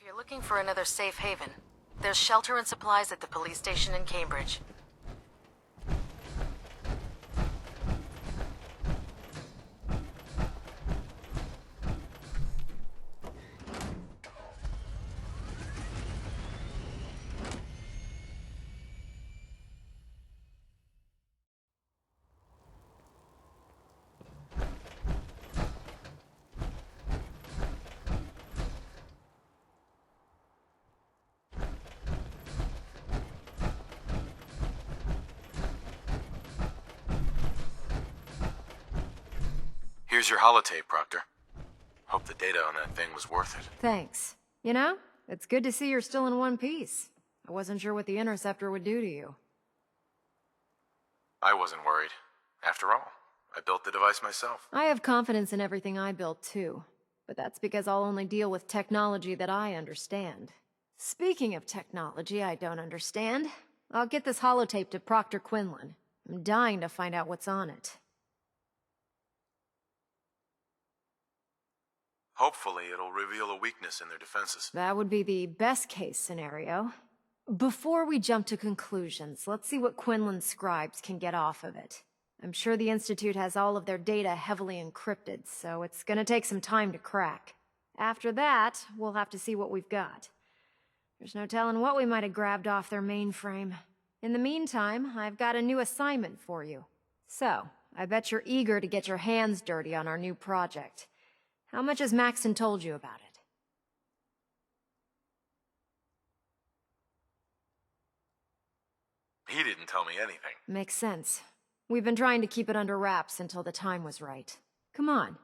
you're looking for another safe haven, there's shelter and supplies at the police station in Cambridge. Here's your holotape, Proctor. Hope the data on that thing was worth it. Thanks. You know, it's good to see you're still in one piece. I wasn't sure what the Interceptor would do to you. I wasn't worried. After all, I built the device myself. I have confidence in everything I built too. But that's because I'll only deal with technology that I understand. Speaking of technology I don't understand, I'll get this holotape to Proctor Quinlan. I'm dying to find out what's on it. Hopefully, it'll reveal a weakness in their defenses. That would be the best case scenario. Before we jump to conclusions, let's see what Quinlan's scribes can get off of it. I'm sure the Institute has all of their data heavily encrypted, so it's gonna take some time to crack. After that, we'll have to see what we've got. There's no telling what we might have grabbed off their mainframe. In the meantime, I've got a new assignment for you. So, I bet you're eager to get your hands dirty on our new project. How much has Maxon told you about it? He didn't tell me anything. Makes sense. We've been trying to keep it under wraps until the time was right. Come on.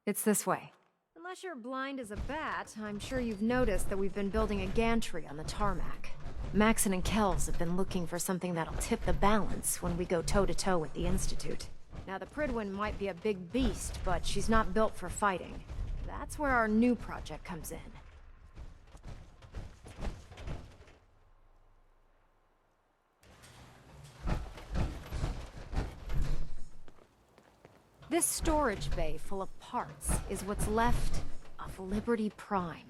It's this way. Unless you're blind as a bat, I'm sure you've noticed that we've been building a gantry on the tarmac. Maxon and Kells have been looking for something that'll tip the balance when we go toe-to-toe with the Institute. Now, the Prydwen might be a big beast, but she's not built for fighting. That's where our new project comes in. This storage bay full of parts is what's left of Liberty Prime.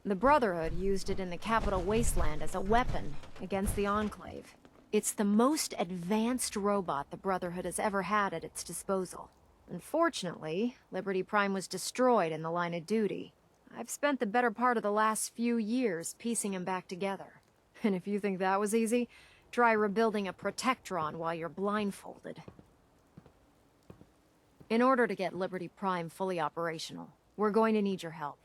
The Brotherhood used it in the Capital Wasteland as a weapon against the Enclave. It's the most advanced robot the Brotherhood has ever had at its disposal. Unfortunately, Liberty Prime was destroyed in the line of duty. I've spent the better part of the last few years piecing him back together. And if you think that was easy, try rebuilding a Protectron while you're blindfolded. In order to get Liberty Prime fully operational, we're going to need your help.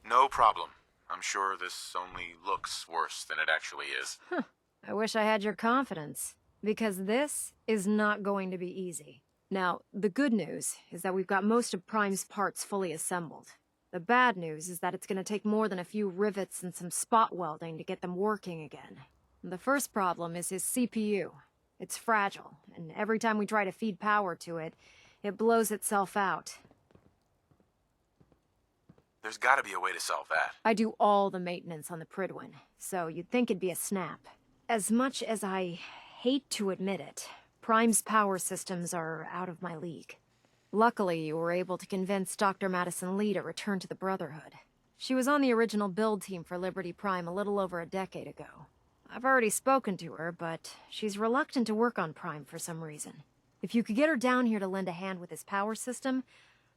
No problem. I'm sure this only looks worse than it actually is. I wish I had your confidence. Because this is not going to be easy. Now, the good news is that we've got most of Prime's parts fully assembled. The bad news is that it's going to take more than a few rivets and some spot welding to get them working again. The first problem is his CPU. It's fragile, and every time we try to feed power to it, it blows itself out. There's gotta be a way to solve that. I do all the maintenance on the Prydwen, so you'd think it'd be a snap. As much as I hate to admit it, Prime's power systems are out of my league. Luckily, you were able to convince Dr. Madison Lee to return to the Brotherhood. She was on the original build team for Liberty Prime a little over a decade ago. I've already spoken to her, but she's reluctant to work on Prime for some reason. If you could get her down here to lend a hand with his power system,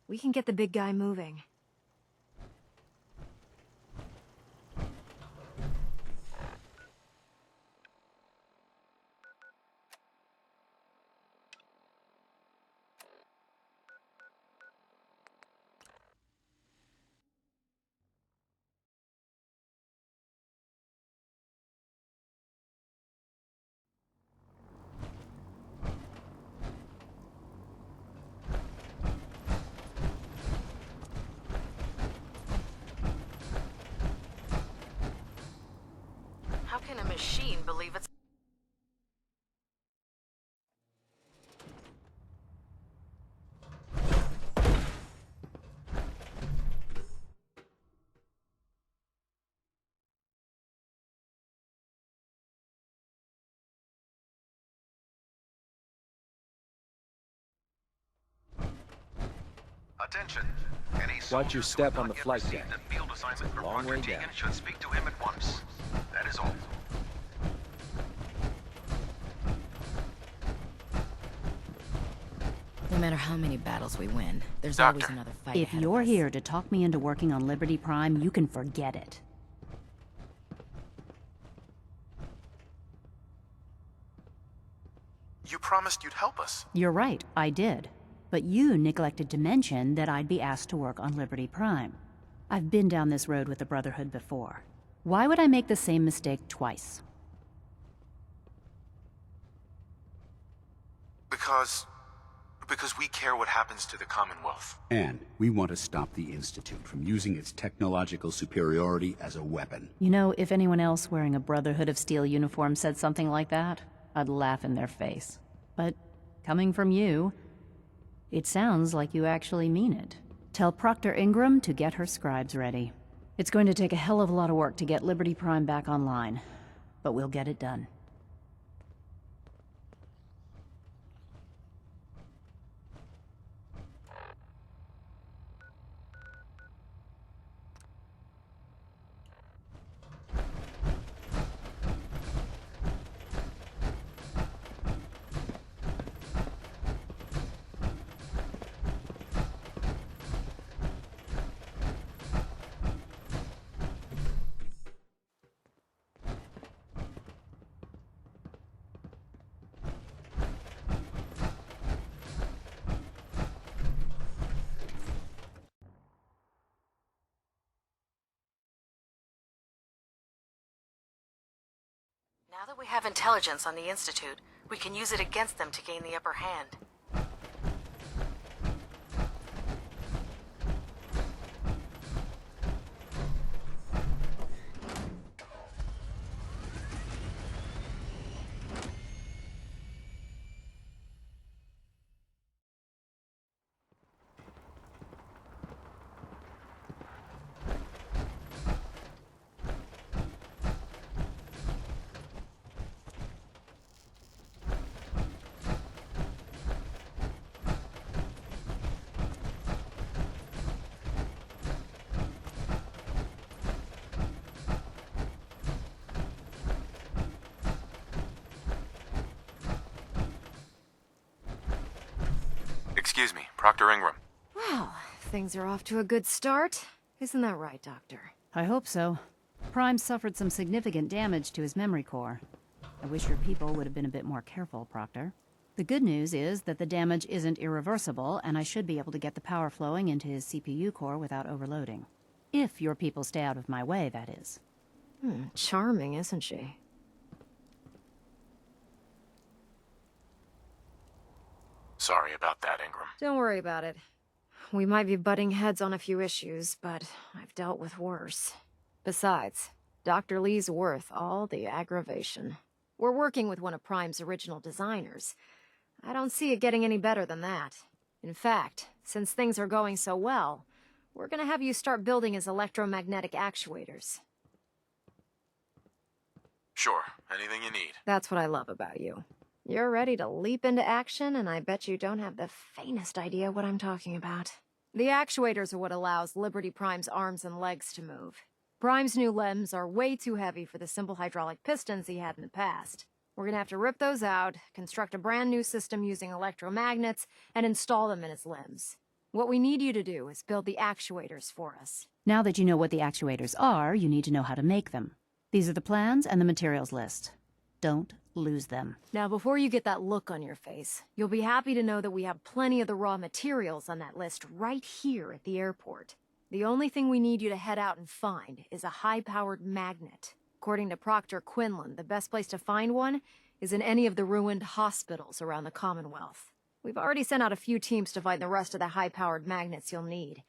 we can get the big guy moving. How can a machine believe it's... Attention. Any Watch your step on the flight deck. The field assignment for Long way Proctor down. Tegan should speak to him at once. That is all. No matter how many battles we win, there's Doctor. always another fight If ahead you're of us. here to talk me into working on Liberty Prime, you can forget it. You promised you'd help us. You're right, I did. But you neglected to mention that I'd be asked to work on Liberty Prime. I've been down this road with the Brotherhood before. Why would I make the same mistake twice? Because we care what happens to the Commonwealth. And we want to stop the Institute from using its technological superiority as a weapon. You know, if anyone else wearing a Brotherhood of Steel uniform said something like that, I'd laugh in their face. But coming from you, it sounds like you actually mean it. Tell Proctor Ingram to get her scribes ready. It's going to take a hell of a lot of work to get Liberty Prime back online, but we'll get it done. Now that we have intelligence on the Institute, we can use it against them to gain the upper hand. Excuse me, Proctor Ingram. Well, things are off to a good start. Isn't that right, Doctor? I hope so. Prime suffered some significant damage to his memory core. I wish your people would have been a bit more careful, Proctor. The good news is that the damage isn't irreversible, and I should be able to get the power flowing into his CPU core without overloading. If your people stay out of my way, that is. Charming, isn't she? Sorry about that, Ingram. Don't worry about it. We might be butting heads on a few issues, but I've dealt with worse. Besides, Dr. Lee's worth all the aggravation. We're working with one of Prime's original designers. I don't see it getting any better than that. In fact, since things are going so well, we're gonna have you start building his electromagnetic actuators. Sure, anything you need. That's what I love about you. You're ready to leap into action, and I bet you don't have the faintest idea what I'm talking about. The actuators are what allows Liberty Prime's arms and legs to move. Prime's new limbs are way too heavy for the simple hydraulic pistons he had in the past. We're gonna have to rip those out, construct a brand new system using electromagnets, and install them in his limbs. What we need you to do is build the actuators for us. Now that you know what the actuators are, you need to know how to make them. These are the plans and the materials list. Don't lose them. Now, before you get that look on your face, you'll be happy to know that we have plenty of the raw materials on that list right here at the airport. The only thing we need you to head out and find is a high-powered magnet. According to Proctor Quinlan, the best place to find one is in any of the ruined hospitals around the Commonwealth. We've already sent out a few teams to find the rest of the high-powered magnets you'll need.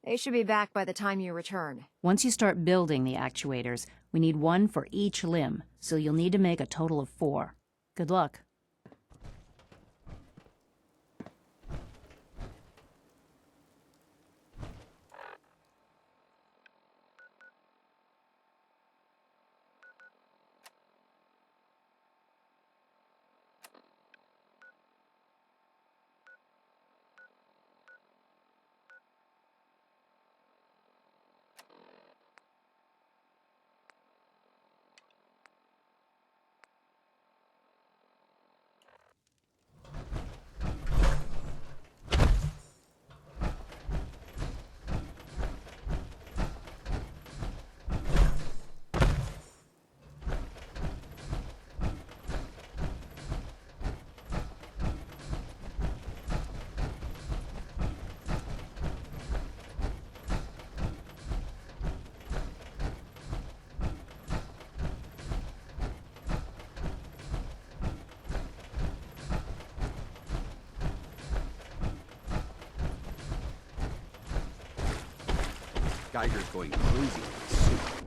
They should be back by the time you return. Once you start building the actuators, we need one for each limb, so you'll need to make a total of 4. Good luck. Geiger's going crazy with his suit.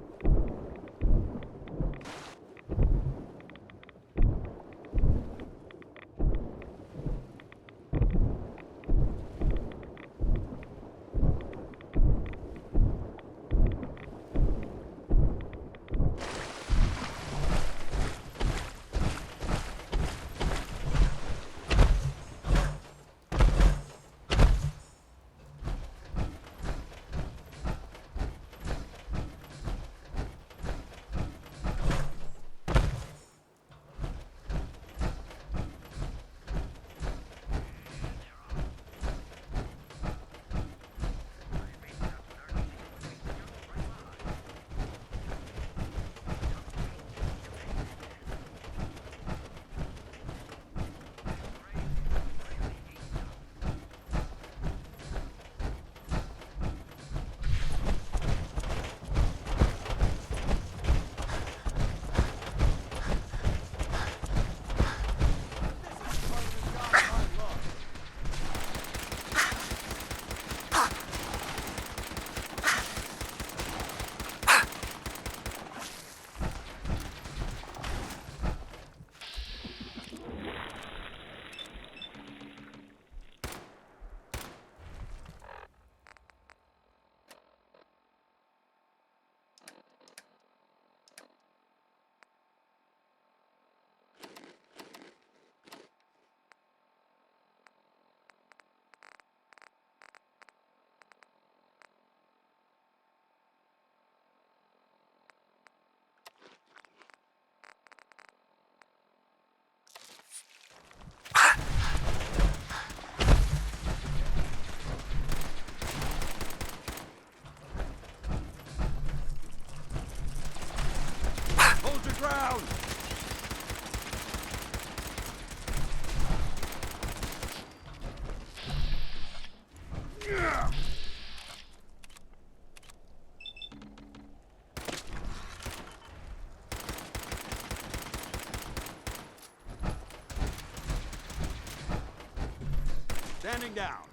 Hold your ground! Standing down.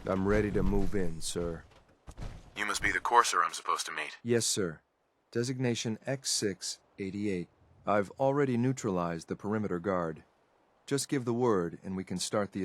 I'm ready to move in, sir. You must be the courser I'm supposed to meet. Yes, sir. Designation X688. I've already neutralized the perimeter guard. Just give the word and we can start the